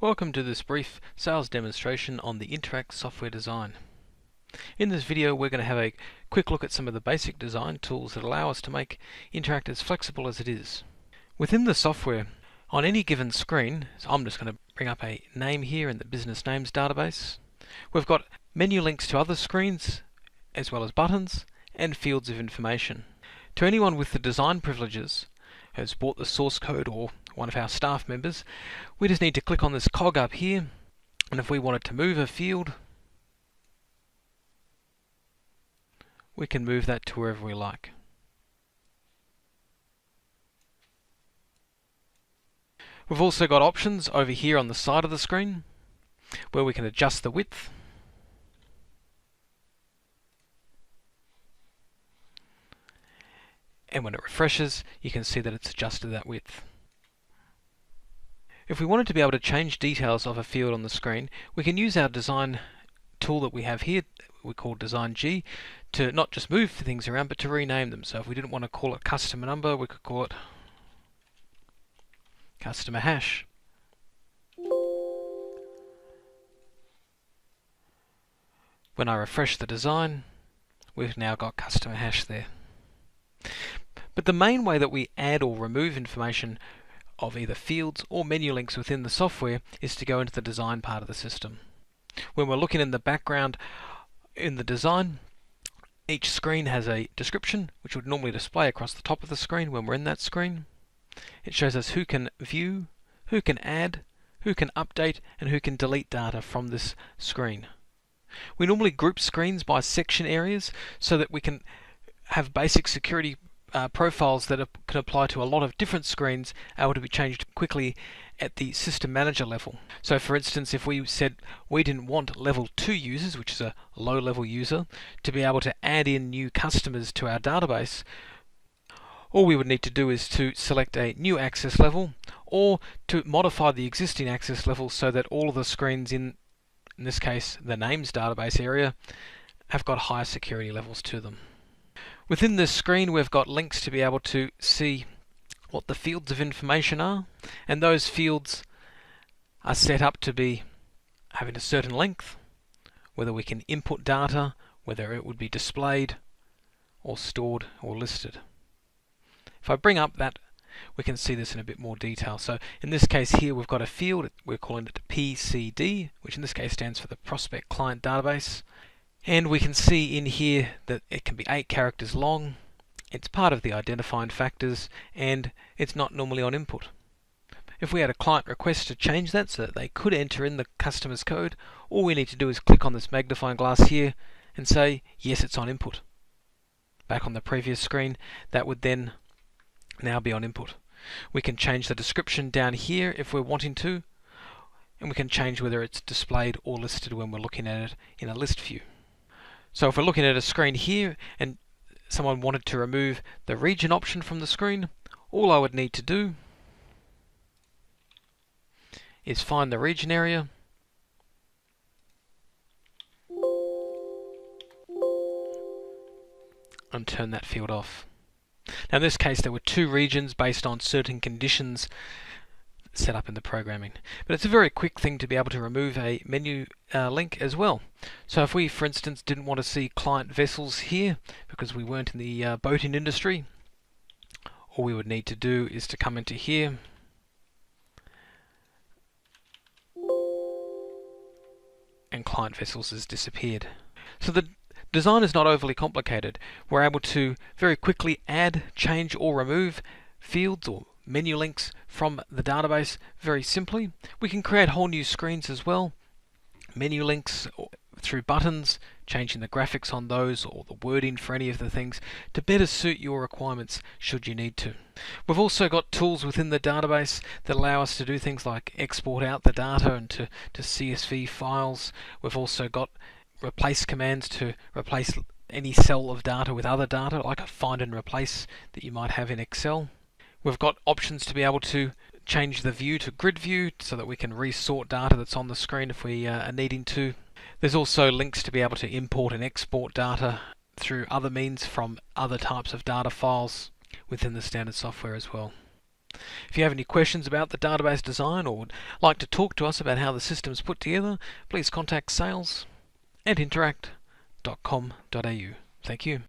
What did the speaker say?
Welcome to this brief sales demonstration on the InterAcct software design. In this video we're going to have a quick look at some of the basic design tools that allow us to make InterAcct as flexible as it is. Within the software, on any given screen, so I'm just going to bring up a name here in the business names database. We've got menu links to other screens as well as buttons and fields of information. To anyone with the design privileges who has bought the source code or one of our staff members, we just need to click on this cog up here, and if we wanted to move a field, we can move that to wherever we like. We've also got options over here on the side of the screen where we can adjust the width. And when it refreshes, you can see that it's adjusted that width. If we wanted to be able to change details of a field on the screen, we can use our design tool that we have here, we call Design G, to not just move things around but to rename them. So if we didn't want to call it customer number, we could call it customer hash. When I refresh the design, we've now got customer hash there. But the main way that we add or remove information of either fields or menu links within the software is to go into the design part of the system. When we're looking in the background in the design, each screen has a description which would normally display across the top of the screen when we're in that screen. It shows us who can view, who can add, who can update, and who can delete data from this screen. We normally group screens by section areas so that we can have basic security profiles that can apply to a lot of different screens, able to be changed quickly at the system manager level. So for instance, if we said we didn't want level 2 users, which is a low level user, to be able to add in new customers to our database, all we would need to do is to select a new access level or to modify the existing access level so that all of the screens in this case the names database area, have got higher security levels to them. Within this screen we've got links to be able to see what the fields of information are, and those fields are set up to be having a certain length, whether we can input data, whether it would be displayed or stored or listed. If I bring up that, we can see this in a bit more detail. So in this case here we've got a field, we're calling it PCD, which in this case stands for the Prospect Client Database. And we can see in here that it can be 8 characters long, it's part of the identifying factors, and it's not normally on input. If we had a client request to change that so that they could enter in the customer's code, all we need to do is click on this magnifying glass here and say, yes, it's on input. Back on the previous screen, that would then now be on input. We can change the description down here if we're wanting to, and we can change whether it's displayed or listed when we're looking at it in a list view. So if we're looking at a screen here and someone wanted to remove the region option from the screen, all I would need to do is find the region area, and turn that field off. Now in this case there were 2 regions based on certain conditions set up in the programming. But it's a very quick thing to be able to remove a menu link as well. So if we, for instance, didn't want to see client vessels here because we weren't in the boating industry, all we would need to do is to come into here and client vessels has disappeared. So the design is not overly complicated. We're able to very quickly add, change or remove fields or menu links from the database very simply. We can create whole new screens as well, menu links through buttons, changing the graphics on those or the wording for any of the things to better suit your requirements should you need to. We've also got tools within the database that allow us to do things like export out the data and to CSV files. We've also got replace commands to replace any cell of data with other data, like a find and replace that you might have in Excel. We've got options to be able to change the view to grid view so that we can resort data that's on the screen if we are needing to. There's also links to be able to import and export data through other means from other types of data files within the standard software as well. If you have any questions about the database design or would like to talk to us about how the system is put together, please contact sales@interact.com.au. Thank you.